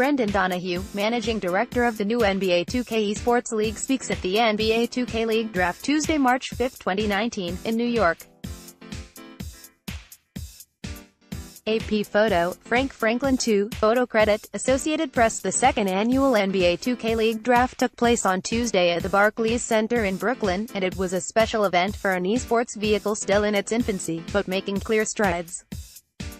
Brendan Donohue, managing director of the new NBA 2K eSports League, speaks at the NBA 2K League Draft Tuesday, March 5, 2019, in New York. AP photo, Frank Franklin 2, photo credit, Associated Press. The second annual NBA 2K League Draft took place on Tuesday at the Barclays Center in Brooklyn, and it was a special event for an esports vehicle still in its infancy, but making clear strides.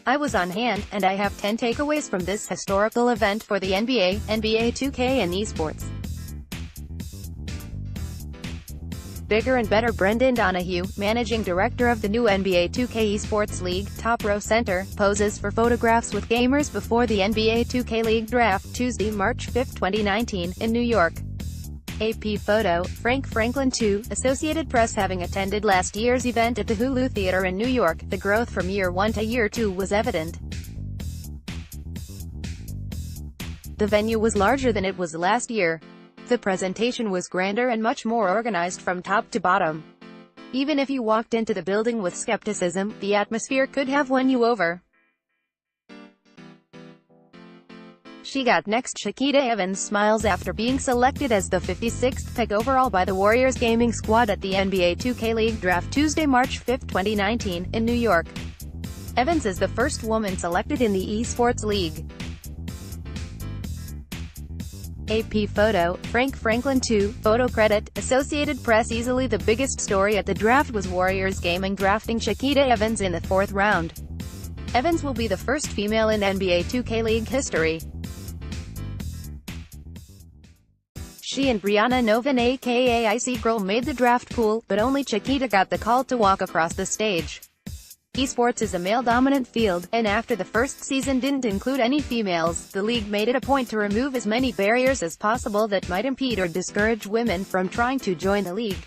I was on hand, and I have 10 takeaways from this historical event for the NBA, NBA 2K and esports. Bigger and better. Brendan Donohue, managing director of the new NBA 2K eSports League, top row center, poses for photographs with gamers before the NBA 2K League Draft, Tuesday, March 5, 2019, in New York. AP photo, Frank Franklin 2, Associated Press. Having attended last year's event at the Hulu Theater in New York, the growth from year 1 to year 2 was evident. The venue was larger than it was last year. The presentation was grander and much more organized from top to bottom. Even if you walked into the building with skepticism, the atmosphere could have won you over. She got next. Chiquita Evans smiles after being selected as the 56th pick overall by the Warriors gaming squad at the NBA 2K League Draft Tuesday, March 5, 2019, in New York. Evans is the first woman selected in the eSports League. AP photo, Frank Franklin 2, photo credit, Associated Press. Easily the biggest story at the draft was Warriors gaming drafting Chiquita Evans in the 4th round. Evans will be the first female in NBA 2K League history. She and Brianna Novin aka Icy Girl made the draft pool, but only Chiquita got the call to walk across the stage. Esports is a male-dominant field, and after the first season didn't include any females, the league made it a point to remove as many barriers as possible that might impede or discourage women from trying to join the league.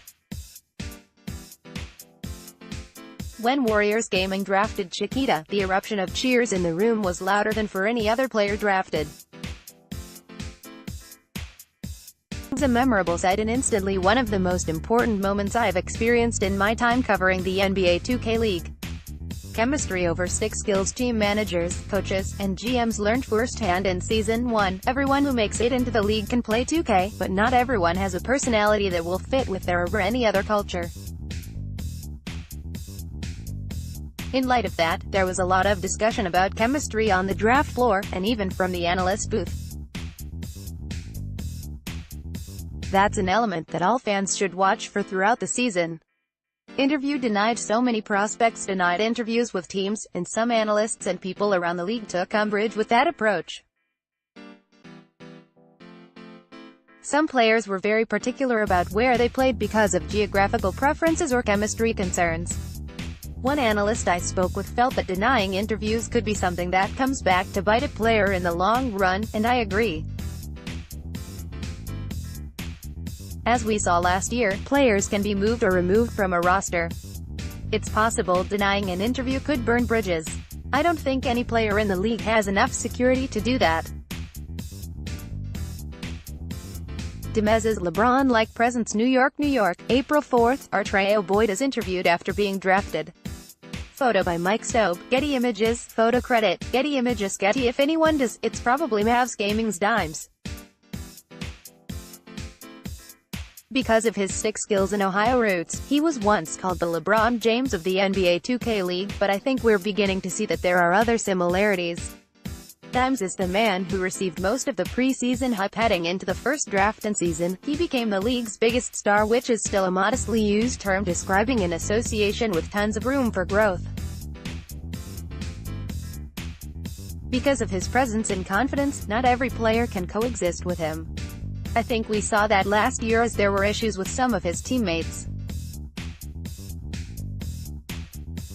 When Warriors gaming drafted Chiquita, the eruption of cheers in the room was louder than for any other player drafted. It's a memorable sight and instantly one of the most important moments I've experienced in my time covering the NBA 2K League. Chemistry over stick skills. Team managers, coaches, and GMs learned firsthand in Season 1. Everyone who makes it into the league can play 2K, but not everyone has a personality that will fit with their or any other culture. In light of that, there was a lot of discussion about chemistry on the draft floor, and even from the analyst booth. That's an element that all fans should watch for throughout the season. Interview denied. So many prospects denied interviews with teams, and some analysts and people around the league took umbrage with that approach. Some players were very particular about where they played because of geographical preferences or chemistry concerns. One analyst I spoke with felt that denying interviews could be something that comes back to bite a player in the long run, and I agree. As we saw last year, players can be moved or removed from a roster. It's possible denying an interview could burn bridges. I don't think any player in the league has enough security to do that. Demez's LeBron-like presence. New York, New York, April 4th, Artreo Boyd is interviewed after being drafted. Photo by Mike Stobe, Getty Images, photo credit, Getty Images. Getty. If anyone does, it's probably Mavs Gaming's Dimes. Because of his stick skills and Ohio roots, he was once called the LeBron James of the NBA 2K League, but I think we're beginning to see that there are other similarities. Dimes is the man who received most of the preseason hype heading into the first draft and season. He became the league's biggest star, which is still a modestly used term describing an association with tons of room for growth. Because of his presence and confidence, not every player can coexist with him. I think we saw that last year as there were issues with some of his teammates.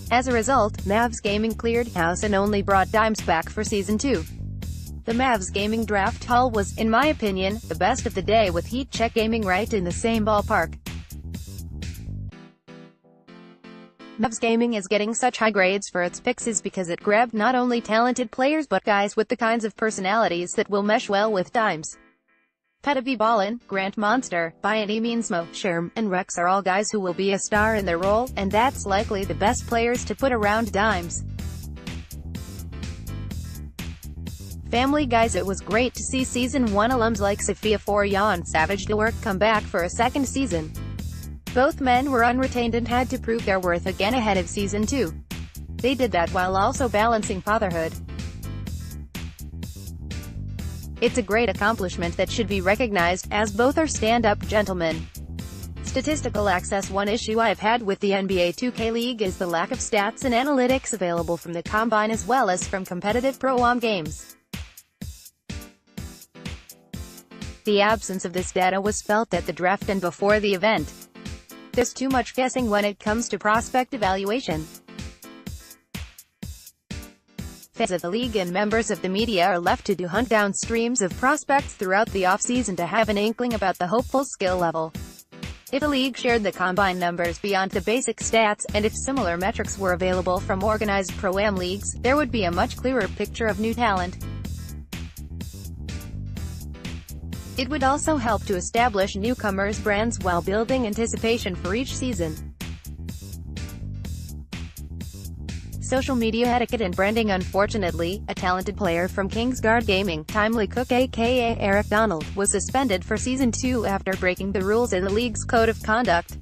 As a result, Mavs Gaming cleared house and only brought Dimes back for Season 2. The Mavs Gaming draft haul was, in my opinion, the best of the day, with Heat Check Gaming right in the same ballpark. Mavs Gaming is getting such high grades for its picks is because it grabbed not only talented players but guys with the kinds of personalities that will mesh well with Dimes. Petaby Ballin, Grant Monster, By Any Means Mo, Sherm, and Rex are all guys who will be a star in their role, and that's likely the best players to put around Dimes. Family guys, it was great to see Season 1 alums like Sophia Forian and Savage Dwork come back for a second season. Both men were unretained and had to prove their worth again ahead of Season 2. They did that while also balancing fatherhood. It's a great accomplishment that should be recognized, as both are stand-up gentlemen. Statistical access. One issue I've had with the NBA 2K League is the lack of stats and analytics available from the Combine as well as from competitive Pro-Am games. The absence of this data was felt at the draft and before the event. There's too much guessing when it comes to prospect evaluation. Fans of the league and members of the media are left to hunt down streams of prospects throughout the offseason to have an inkling about the hopeful skill level. If the league shared the combine numbers beyond the basic stats, and if similar metrics were available from organized Pro-Am leagues, there would be a much clearer picture of new talent. It would also help to establish newcomers' brands while building anticipation for each season. Social media etiquette and branding. Unfortunately, a talented player from Kingsguard Gaming, Timely Cook aka Eric Donald, was suspended for Season 2 after breaking the rules in the league's code of conduct.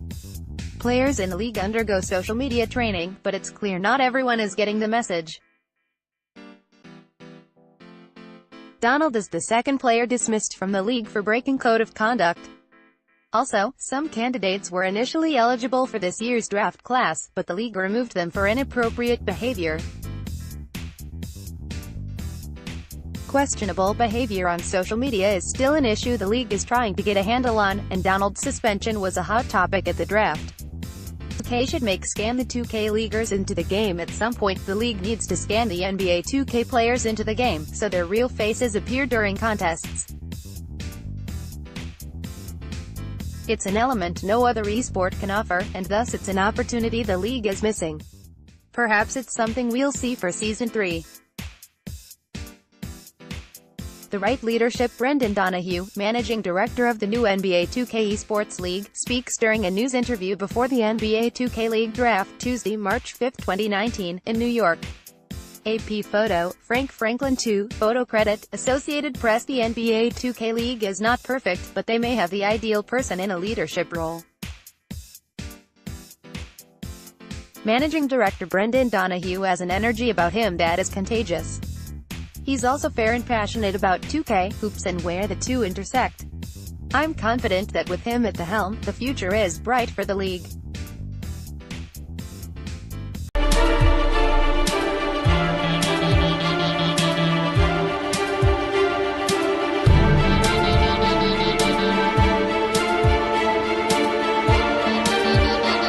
Players in the league undergo social media training, but it's clear not everyone is getting the message. Donald is the second player dismissed from the league for breaking code of conduct. Also, some candidates were initially eligible for this year's draft class, but the league removed them for inappropriate behavior. Questionable behavior on social media is still an issue the league is trying to get a handle on, and Donald's suspension was a hot topic at the draft. 2K should make scan the 2K leaguers into the game at some point. The league needs to scan the NBA 2K players into the game, so their real faces appear during contests. It's an element no other esport can offer, and thus it's an opportunity the league is missing. Perhaps it's something we'll see for Season 3. The right leadership. Brendan Donohue, managing director of the new NBA 2K eSports League, speaks during a news interview before the NBA 2K League draft, Tuesday, March 5, 2019, in New York. AP photo, Frank Franklin 2, photo credit, Associated Press. The NBA 2K League is not perfect, but they may have the ideal person in a leadership role. Managing Director Brendan Donohue has an energy about him that is contagious. He's also fair and passionate about 2K, hoops and where the two intersect. I'm confident that with him at the helm, the future is bright for the league.